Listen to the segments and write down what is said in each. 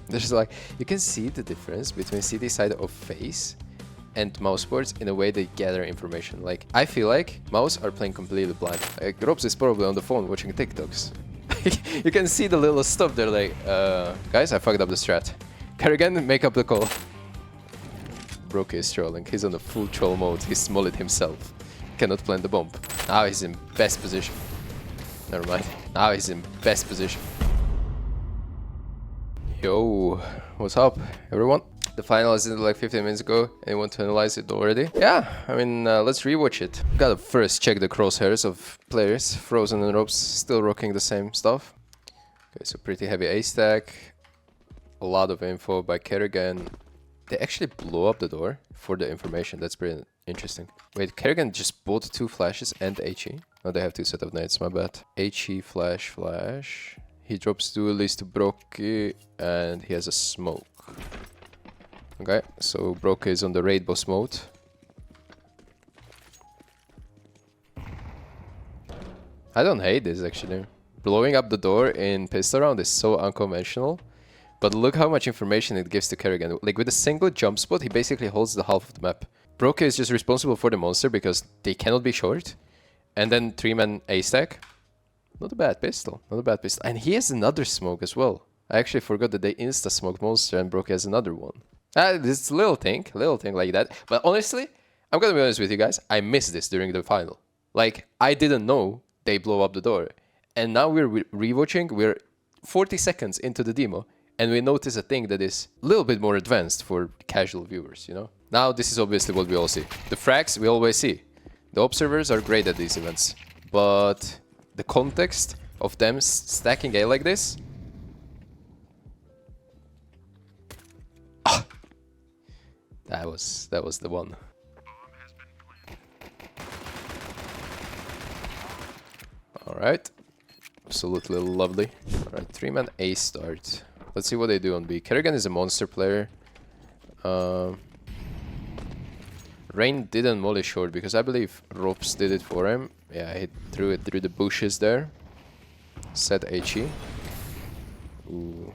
There's like, you can see the difference between CT side of FaZe and mousesports in a way they gather information. Like, I feel like mouse are playing completely blind. Like, Robs is probably on the phone watching TikToks. You can see the little stuff. They're like, guys, I fucked up the strat. Kerrigan, make up the call. Broke is trolling. He's on a full troll mode. He smollied himself. Cannot plant the bomb. Now he's in best position. Never mind. Now he's in best position. Yo, what's up, everyone? The final is like 15 minutes ago. Anyone to analyze it already? Yeah, I mean, let's rewatch it. Gotta first check the crosshairs of players. Frozen and Ropes still rocking the same stuff. Okay, so pretty heavy A stack. A lot of info by Kerrigan. They actually blow up the door for the information. That's pretty interesting. Wait, Kerrigan just bought 2 flashes and HE. Oh, they have 2 set of nades, my bad. HE flash. He drops duelies to Broky and he has a smoke. Okay, so Broky is on the raid boss mode. I don't hate this actually. Blowing up the door in pistol round is so unconventional. But look how much information it gives to Kerrigan. Like with a single jump spot, he basically holds the half of the map. Broky is just responsible for the monster because they cannot be short. And then 3-man A stack. Not a bad pistol. Not a bad pistol. And he has another smoke as well. I actually forgot that they insta-smoked monster and Broky has another one. This little thing like that. But honestly, I'm gonna be honest with you guys. I missed this during the final. Like, I didn't know they blow up the door. And now we're rewatching. We're 40 seconds into the demo. And we notice a thing that is a little bit more advanced for casual viewers, you know? Now, this is obviously what we all see. The frags, we always see. The observers are great at these events. But the context of them stacking A like this... Ah! That was the one. Alright. Absolutely lovely. Alright, 3-man A start. Let's see what they do on B. Kerrigan is a monster player. Rain didn't molly short because I believe Ropes did it for him. Yeah, he threw it through the bushes there. Set HE. Ooh.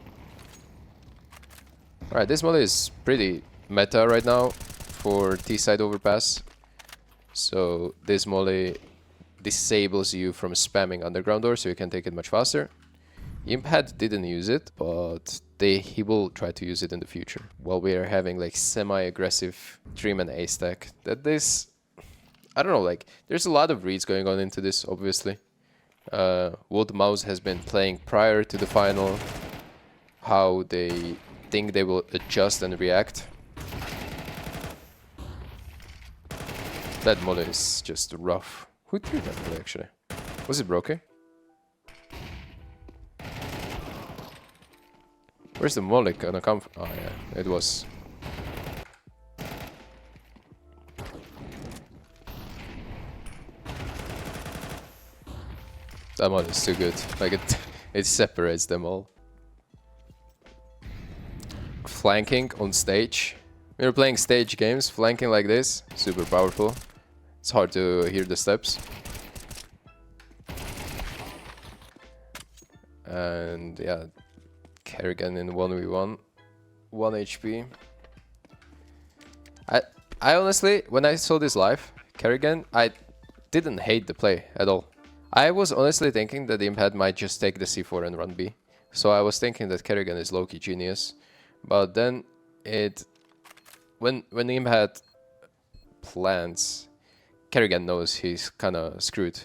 Alright, this molly is pretty meta right now for T-side overpass. So this molly disables you from spamming underground door so you can take it much faster. Impad didn't use it, but he will try to use it in the future. While we are having like semi-aggressive 3-man A stack. That this, I don't know, like there's a lot of reads going on into this, obviously. What Mouse has been playing prior to the final, how they think they will adjust and react. That molly is just rough. Who threw that molly actually? Was it Broky? Where's the molly gonna come from? Oh yeah, it was. That molly is too good. Like it separates them all. Flanking on stage. When you're playing stage games, flanking like this, super powerful. It's hard to hear the steps. And yeah. Kerrigan in 1v1, 1 HP. I honestly, when I saw this live, Kerrigan, I didn't hate the play at all. I was honestly thinking that Impad might just take the C4 and run B. So I was thinking that Kerrigan is low-key genius. But then when Impad plants, Kerrigan knows he's kinda screwed.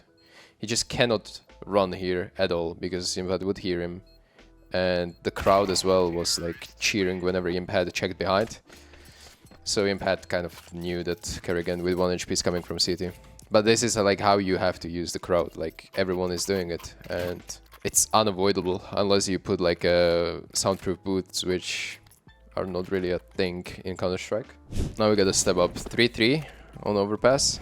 He just cannot run here at all because Impad would hear him. And the crowd as well was like cheering whenever Imp had checked behind. So Imp had kind of knew that Kerrigan with 1 HP is coming from CT. But this is like how you have to use the crowd, like everyone is doing it. And it's unavoidable unless you put like soundproof boots, which are not really a thing in Counter-Strike. Now we gotta step up 3-3 on Overpass.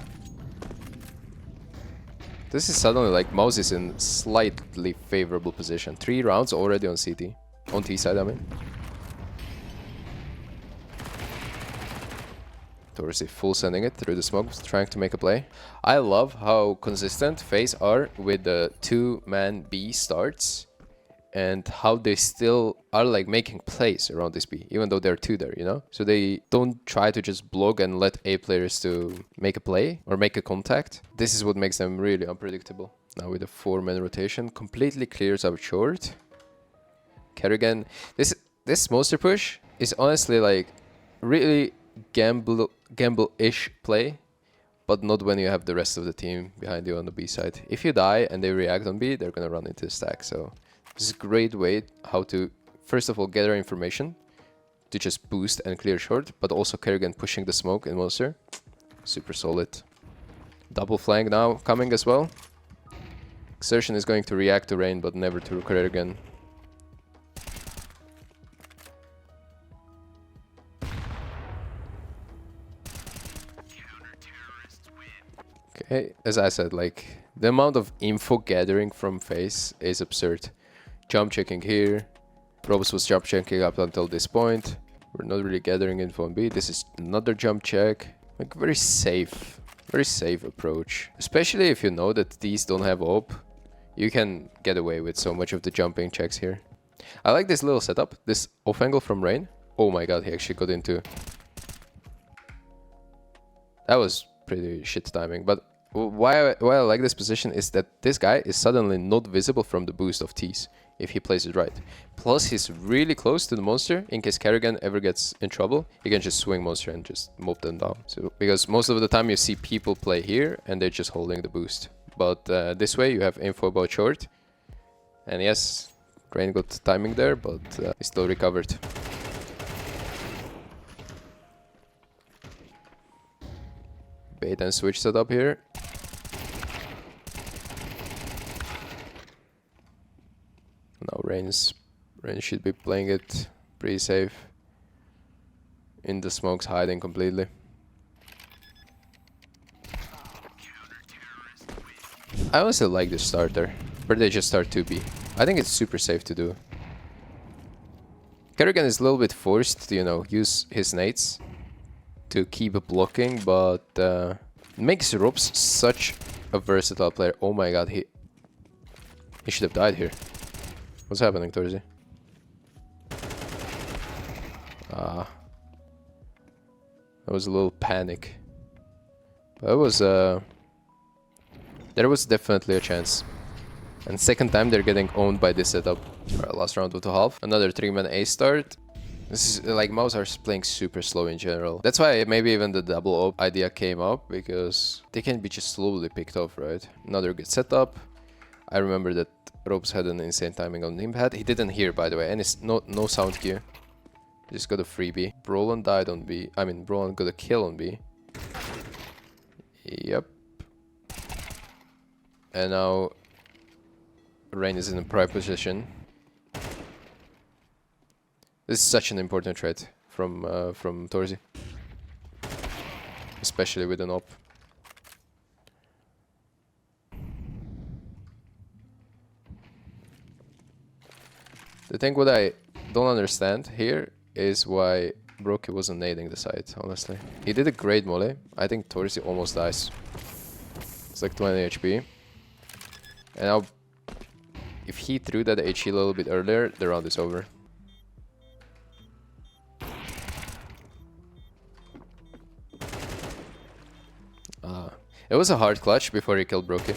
This is suddenly like Mouse is in slightly favorable position. 3 rounds already on CT. On T side, I mean. Torsi full sending it through the smoke, trying to make a play. I love how consistent FaZe are with the 2-man B starts and how they still are like making plays around this B, even though there are two there, you know? So they don't try to just block and let A players to make a play or make a contact. This is what makes them really unpredictable. Now with a 4-man rotation, completely clears out short. Kerrigan, this monster push is honestly like really gamble-ish play, but not when you have the rest of the team behind you on the B side. If you die and they react on B, they're gonna run into the stack. So this is a great way how to, first of all, gather information to just boost and clear short, but also Kerrigan pushing the smoke in monster. Super solid. Double flank now coming as well. Exertion is going to react to Rain, but never to Kerrigan. Okay, as I said, like the amount of info gathering from FaZe is absurd. Jump checking here. Robus was jump checking up until this point. We're not really gathering info on B. This is another jump check. Like very safe approach. Especially if you know that these don't have op, you can get away with so much of the jumping checks here. I like this little setup, this off angle from Rain. Oh my god, he actually got into. That was pretty shit timing, but why I like this position is that this guy is suddenly not visible from the boost of T's if he plays it right. Plus he's really close to the monster. In case Kerrigan ever gets in trouble, he can just swing monster and just mob them down. So because most of the time you see people play here and they're just holding the boost, but this way you have info about short. And yes, Rain got timing there, but he still recovered. Bait and switch setup here. Now Rain should be playing it pretty safe. In the smokes, hiding completely. I also like this starter, where they just start 2B. I think it's super safe to do. Kerrigan is a little bit forced to, you know, use his nades to keep blocking, but makes Robs such a versatile player. Oh my god, he should have died here. What's happening, Torzi? That was a little panic. But it was there was definitely a chance. And second time they're getting owned by this setup. Alright, last round of the half. Another 3-man A start. This is like Mouse are playing super slow in general. That's why maybe even the double op idea came up, because they can be just slowly picked off, right? Another good setup. I remember that Robes had an insane timing on Nimpad. He didn't hear, by the way, and it's no sound cue. Just got a freebie. Brolan died on B. I mean, Brolan got a kill on B. Yep. And now Rain is in a prime position. This is such an important trade from Torzi, especially with an op. The thing what I don't understand here is why Brokey wasn't nading the site, honestly. He did a great melee. I think Torzi almost dies. It's like 20 HP. And now, if he threw that HE a little bit earlier, the round is over. It was a hard clutch before he killed Brokey.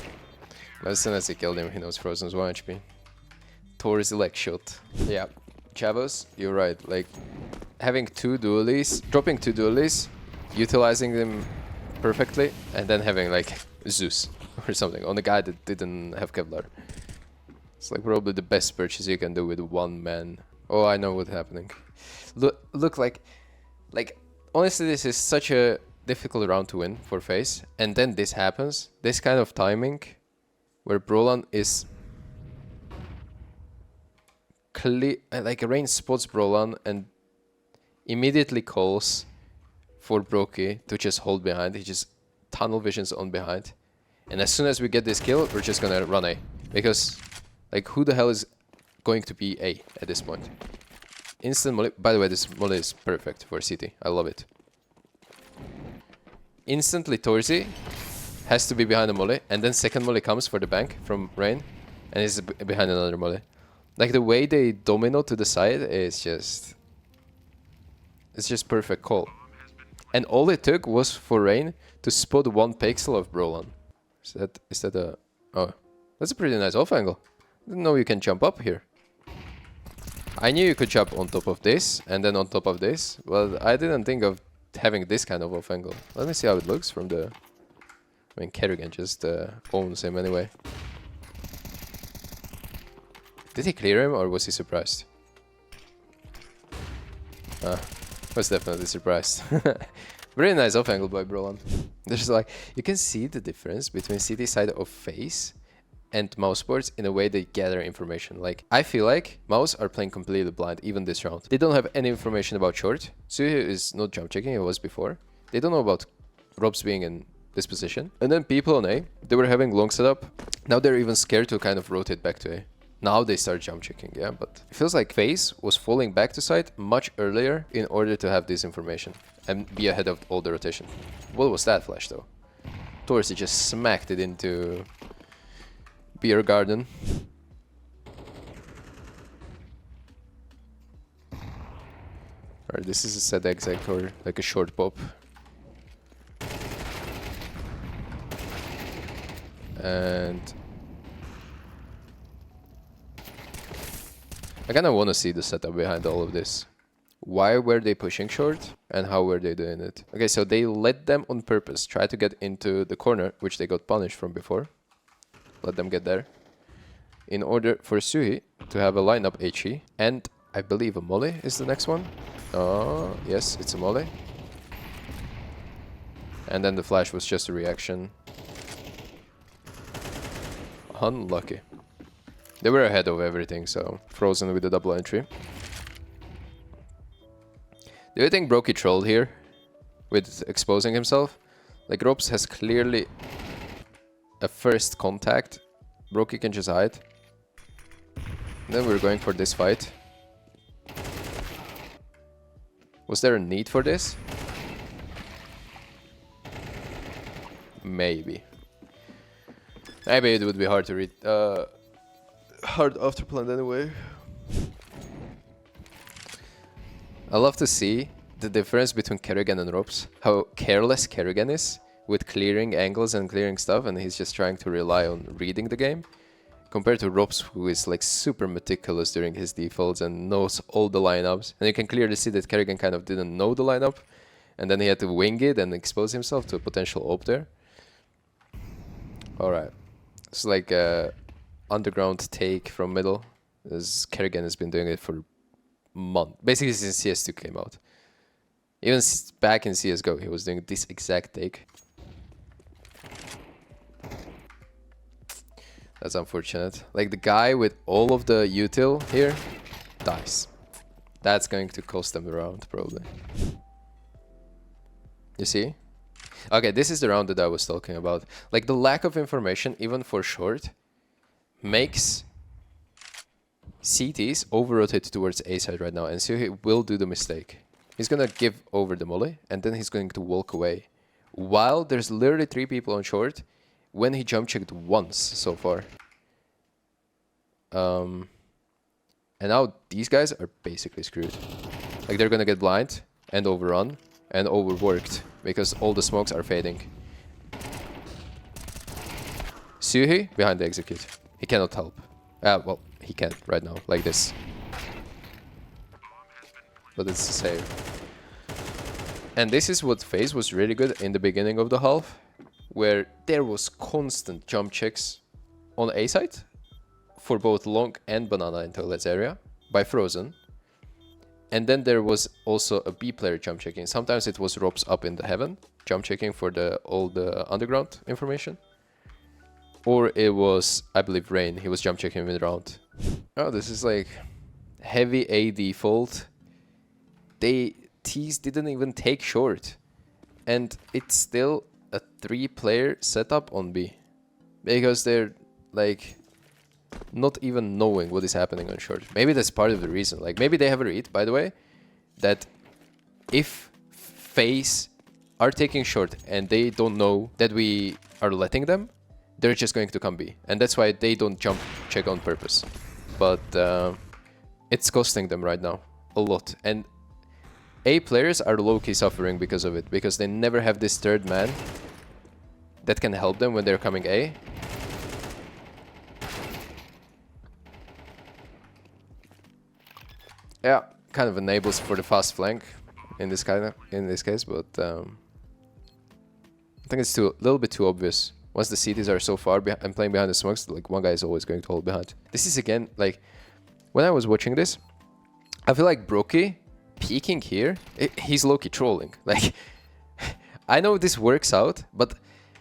As soon as he killed him, he knows Frozen's 1 HP. Torzi leg shot. Yeah, Chavos, you're right. Like, having 2 dualies, dropping 2 dualies, utilizing them perfectly, and then having like Zeus or something on a guy that didn't have Kevlar. It's like probably the best purchase you can do with 1 man. Oh, I know what's happening. Look like honestly, this is such a difficult round to win for FaZe, and then this happens. This kind of timing, where Brolan is clear, like Rain spots Brolan and immediately calls for Brokey to just hold behind. He just tunnel visions on behind, and as soon as we get this kill, we're just gonna run A, because like who the hell is going to be A at this point? Instant molly. By the way, this molly is perfect for CT. I love it. Instantly Torzi has to be behind the molly, and then second molly comes for the bank from Rain, and he's behind another molly. Like the way they domino to the side is just... It's just perfect call. And all it took was for Rain to spot 1 pixel of Brolan. Is that a... Oh, that's a pretty nice off angle. Didn't know you can jump up here. I knew you could jump on top of this and then on top of this, but I didn't think of having this kind of off angle. Let me see how it looks from the... I mean, Kerrigan just owns him anyway. Did he clear him or was he surprised? Was definitely surprised. Very nice off angle by Brolan. There's like, you can see the difference between CT side of FaZe and mousesports in a way they gather information. Like, I feel like Mouse are playing completely blind even this round. They don't have any information about short. Suhi is not jump checking, it was before. They don't know about Robs being in this position. And then people on A, they were having long setup. Now they're even scared to kind of rotate back to A. Now they start jump checking, yeah, but it feels like FaZe was falling back to side much earlier in order to have this information and be ahead of all the rotation. What was that flash though? Torsi just smacked it into beer garden. Alright, this is a set exec or like a short pop. And I kind of want to see the setup behind all of this. Why were they pushing short and how were they doing it? Okay, so they let them on purpose try to get into the corner, which they got punished from before. Let them get there. In order for Suhi to have a lineup HE, and I believe a molly is the next one. Oh, yes, it's a molly. And then the flash was just a reaction. Unlucky. They were ahead of everything, so Frozen with the double entry. Do you think Brokey trolled here with exposing himself? Like, Robs has clearly a first contact. Brokey can just hide. And then we're going for this fight. Was there a need for this? Maybe. Maybe it would be hard to read. Hard after plant anyway. I love to see the difference between Kerrigan and Robs. How careless Kerrigan is with clearing angles and clearing stuff, and he's just trying to rely on reading the game. Compared to Robs, who is like super meticulous during his defaults and knows all the lineups. And you can clearly see that Kerrigan kind of didn't know the lineup, and then he had to wing it and expose himself to a potential op there. Alright. It's like a underground take from middle, as Kerrigan has been doing it for months, basically since CS2 came out. Even back in CSGO, he was doing this exact take. That's unfortunate. Like, the guy with all of the util here dies. That's going to cost them the round, probably. You see? Okay, this is the round that I was talking about. Like, the lack of information, even for short, makes CTs over-rotate towards A side right now, and so he will do the mistake. He's gonna give over the molly, and then he's going to walk away. While there's literally 3 people on short, when he jump checked once so far. And now these guys are basically screwed. Like, they're gonna get blind, and overrun, and overworked, because all the smokes are fading. Suhi behind the execute. He cannot help. Well, he can right now, like this. But it's a save. And this is what FaZe was really good in the beginning of the half, where there was constant jump checks on A side for both long and banana in toilets area by Frozen. And then there was also a B player jump checking. Sometimes it was Robs up in the heaven, jump checking for all the underground information. Or it was, I believe, Rain. He was jump checking mid-round. Oh, this is like heavy A default. Tees didn't even take short. And it's still a 3-player setup on B. Because they're like not even knowing what is happening on short. Maybe that's part of the reason. Like, maybe they have a read, by the way, that if FaZe are taking short and they don't know that we are letting them, they're just going to come B. And that's why they don't jump check on purpose. but it's costing them right now a lot. And A players are low-key suffering because of it, because they never have this third man that can help them when they're coming A. Yeah, kind of enables for the fast flank in this case, but I think it's a little bit too obvious. Once the CTs are so far and playing behind the smokes, like one guy is always going to hold behind. This is again like when I was watching this, I feel like Brokey peeking here, he's low-key trolling. Like I know this works out, but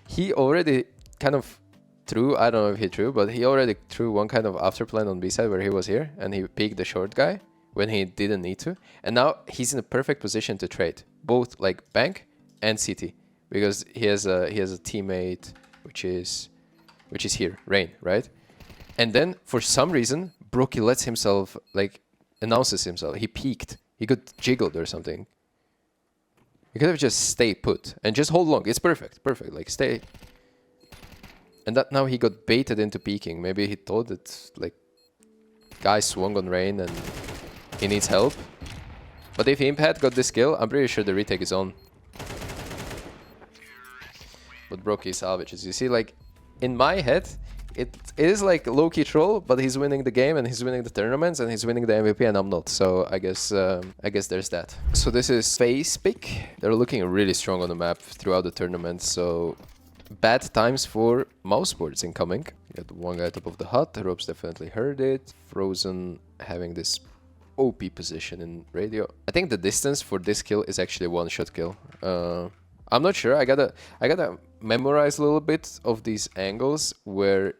he already kind of threw, I don't know if he threw, but he already threw one kind of after plan on B side where he was here and he peeked the short guy when he didn't need to. And now he's in a perfect position to trade both like bank and CT because he has a teammate which is here, Rain, right? And then for some reason Brokey lets himself, like, announces himself. He peeked. He got jiggled or something. He could have just stay put and just hold long. It's perfect, perfect. Like stay. And that now he got baited into peeking. Maybe he thought that like guy swung on Rain and he needs help. But if Imp had got this kill, I'm pretty sure the retake is on. But Brokey salvages. You see, like in my head, it is like low-key troll, but he's winning the game and he's winning the tournaments and he's winning the MVP and I'm not. So I guess there's that. So this is FaZe pick. They're looking really strong on the map throughout the tournament. So bad times for mousesports incoming. Got one guy top of the hut. Ropes definitely heard it. Frozen having this OP position in radio. I think the distance for this kill is actually a one-shot kill. I'm not sure. I gotta memorize a little bit of these angles where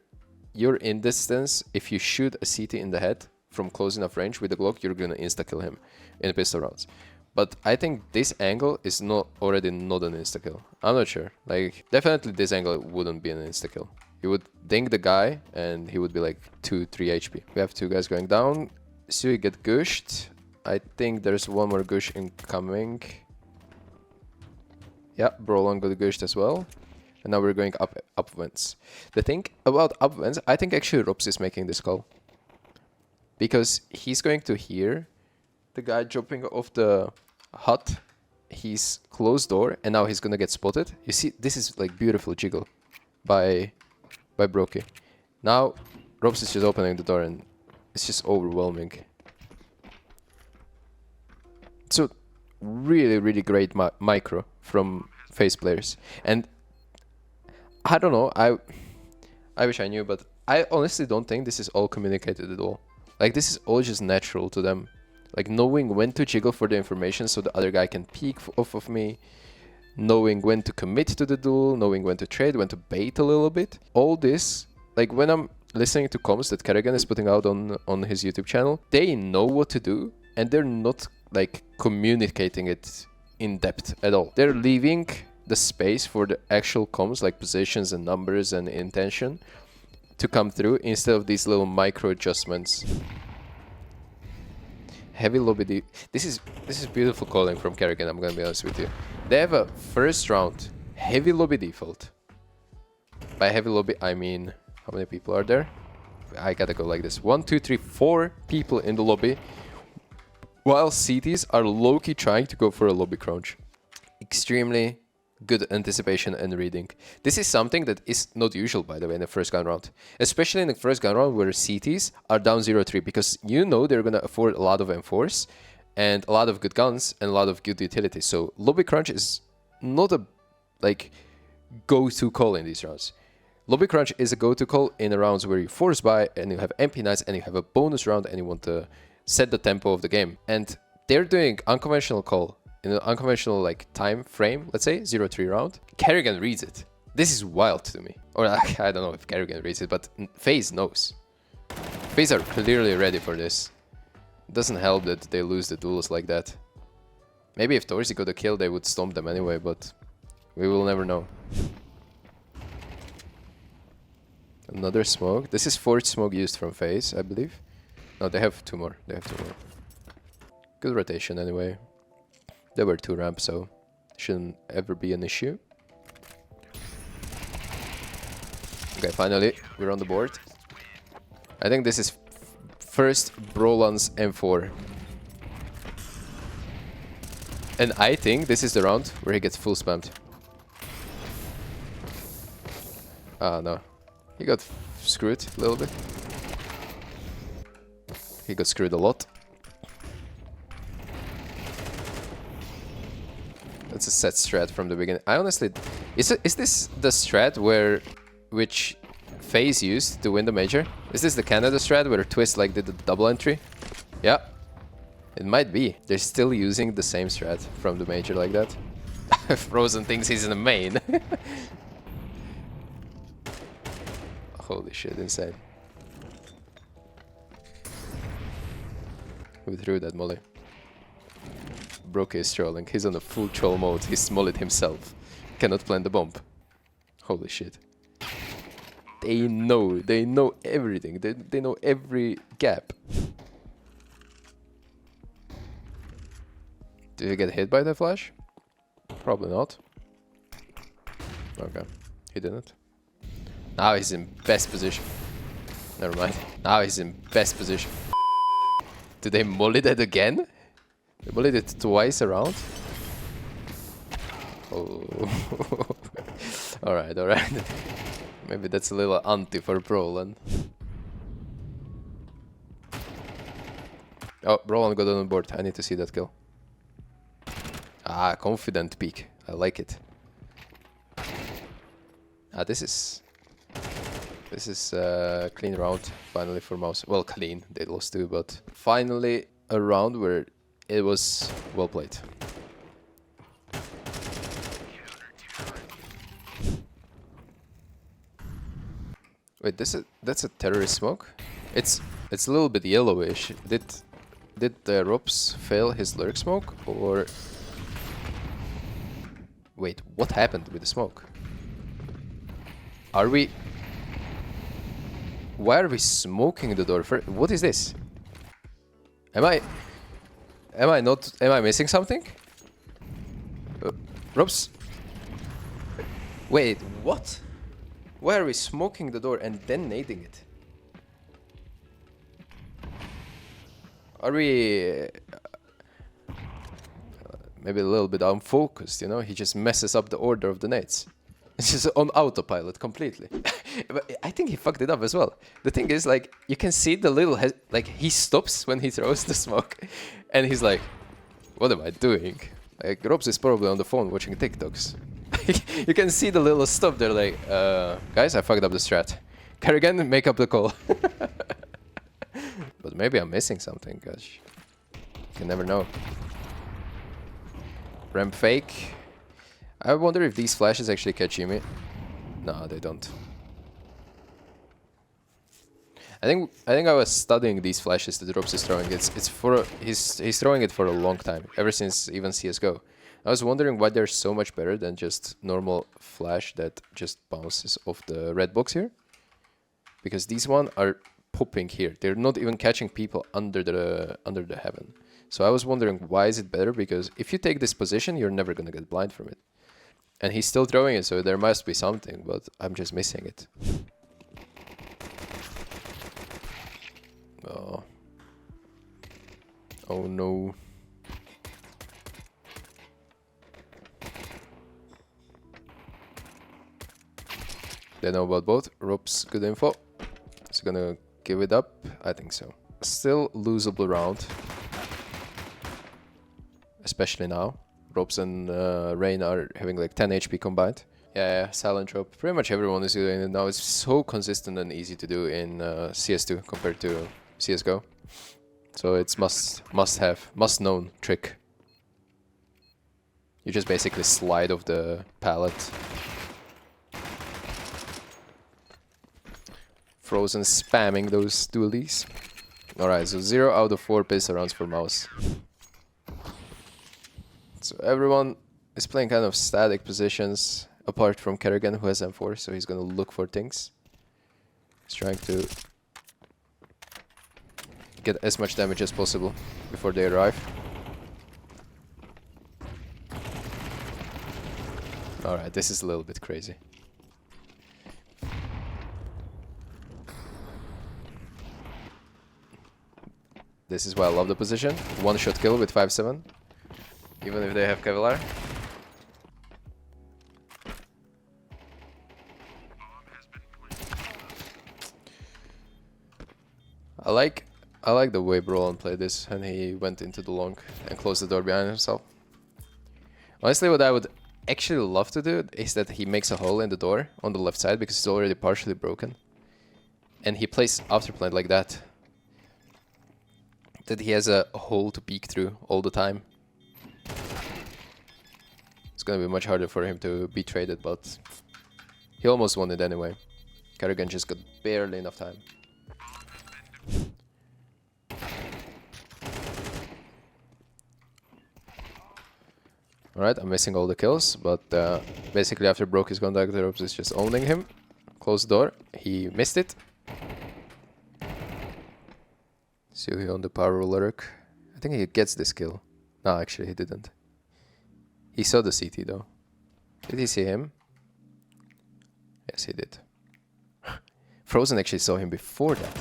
you're in distance. If you shoot a CT in the head from close enough range with the Glock, you're gonna insta-kill him in pistol rounds. But I think this angle is already not an insta-kill. I'm not sure. Like, definitely this angle wouldn't be an insta-kill. You would ding the guy and he would be like 2-3 HP. We have two guys going down. So you get gushed. I think there's one more gush incoming. Yeah, Brolon got gushed as well. And now we're going upwards. The thing about upwards, I think actually Rops is making this call. Because he's going to hear the guy jumping off the hut. He's closed door and now he's gonna get spotted. You see, this is like beautiful jiggle by Brokey. Now Rops is just opening the door and it's just overwhelming. So really great micro from FaZe players. And I don't know, I wish I knew, but I honestly don't think this is all communicated at all. Like this is all just natural to them. Like knowing when to jiggle for the information so the other guy can peek off of me. Knowing when to commit to the duel, knowing when to trade, when to bait a little bit. All this, like when I'm listening to comms that Kerrigan is putting out on his YouTube channel, they know what to do and they're not like communicating it in depth at all. They're leaving the space for the actual comms, like positions and numbers and intention, to come through instead of these little micro adjustments. Heavy lobby deep. This is beautiful calling from Kerrigan, I'm gonna be honest with you. They have a first round heavy lobby default. By heavy lobby I mean, how many people are there? I gotta go like this. 1, 2, 3, 4 people in the lobby, while CTs are low-key trying to go for a lobby crouch. Extremely good anticipation and reading. This is something that is not usual, by the way, in the first gun round. Especially in the first gun round where CTs are down 0-3, because you know they're gonna afford a lot of M4s and a lot of good guns and a lot of good utility. So lobby crunch is not a like go-to call in these rounds. Lobby crunch is a go-to call in the rounds where you force buy and you have MP nights and you have a bonus round and you want to set the tempo of the game. And they're doing unconventional call in an unconventional like time frame, let's say 0-3 round. Kerrigan reads it. This is wild to me. Or I don't know if Kerrigan reads it, but FaZe knows. FaZe are clearly ready for this. It doesn't help that they lose the duels like that. Maybe if Torsi got a kill, they would stomp them anyway, but we will never know. Another smoke. This is fourth smoke used from FaZe, I believe. No, they have two more. They have two more. Good rotation anyway. There were 2 ramps, so shouldn't ever be an issue. Okay, finally, we're on the board. I think this is First Brolan's M4. And I think this is the round where he gets full spammed. Ah, no. He got screwed a little bit. He got screwed a lot. That's a set strat from the beginning. I honestly... Is this the strat which FaZe used to win the major? Is this the Canada strat where Twist like did the double entry? Yeah. It might be. They're still using the same strat from the major like that. Frozen thinks he's in the main. Holy shit, insane. Who threw that molly? Broke is trolling. He's on a full troll mode. He's mollied himself. Cannot plant the bomb. Holy shit. They know everything. They know every gap. Did he get hit by the flash? Probably not. Okay, he didn't. Now he's in best position. Never mind. Now he's in best position. Did they molly that again? They mollied it twice around? Oh. Alright, alright. Maybe that's a little anti for Brolan. Oh, Brolan got on board. I need to see that kill. Ah, confident peek. I like it. Ah, this is a clean round finally for Mouse. Well, clean. They lost too, but finally a round where it was well played. Wait, that's a terrorist smoke? It's a little bit yellowish. Did the Rops fail his lurk smoke or? Wait, what happened with the smoke? Are we? Why are we smoking the door first? What is this? Am I missing something? Rops? Wait, what? Why are we smoking the door and then nading it? Are we... maybe a little bit unfocused, you know? He just messes up the order of the nades. It's just on autopilot completely. But I think he fucked it up as well. The thing is, like, you can see the little... like, he stops when he throws the smoke. And he's like, what am I doing? Like, Robs is probably on the phone watching TikToks. You can see the little stop there, like, guys, I fucked up the strat. Kerrigan, make up the call. But maybe I'm missing something, gosh. You can never know. Ramp fake. I wonder if these flashes actually catch Jimmy. No, they don't. I think I was studying these flashes that Robs is throwing. He's throwing it for a long time, ever since even CS:GO. I was wondering why they're so much better than just normal flash that just bounces off the red box here. Because these one are popping here. They're not even catching people under the heaven. So I was wondering why is it better, because if you take this position, you're never gonna get blind from it. And he's still throwing it, so there must be something, but I'm just missing it. Oh. Oh no. They know about both. Rob's good info. Is he gonna give it up? I think so. Still losable round. Especially now. Robs and Rain are having like 10 HP combined. Yeah, silent drop. Pretty much everyone is doing it now. It's so consistent and easy to do in CS2 compared to CS:GO. So it's must known trick. You just basically slide off the pallet. Frozen spamming those dualies. Alright, so 0 out of 4 pistol rounds for Mouse. So everyone is playing kind of static positions, apart from Kerrigan, who has M4, so he's gonna look for things. He's trying to get as much damage as possible before they arrive. Alright, this is a little bit crazy. This is why I love the position. One shot kill with 5-7. Even if they have Kevlar. I like the way Brolin played this, and he went into the long and closed the door behind himself. Honestly, what I would actually love to do is that he makes a hole in the door on the left side because it's already partially broken. And he plays afterplant like that. That he has a hole to peek through all the time. It's gonna be much harder for him to be traded, but he almost won it anyway. Kerrigan just got barely enough time. Alright, I'm missing all the kills, but basically after broke his contact, the ropes is just owning him. Close the door, he missed it. See he on the power lyric. I think he gets this kill. No, actually he didn't. He saw the CT though. Did he see him? Yes, he did. Frozen actually saw him before that.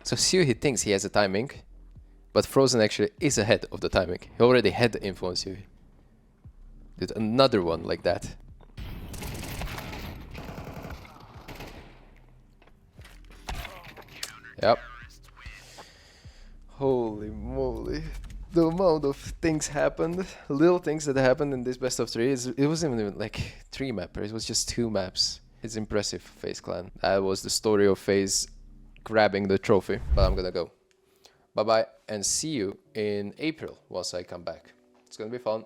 So Siu, he thinks he has a timing, but Frozen actually is ahead of the timing. He already had the info on Siu. Did another one like that. Yep. Holy moly. The amount of things happened, little things that happened in this best of 3, it wasn't even like 3 mapper, it was just 2 maps. It's impressive, FaZe Clan. That was the story of FaZe grabbing the trophy, but I'm gonna go. Bye bye, and see you in April once I come back. It's gonna be fun.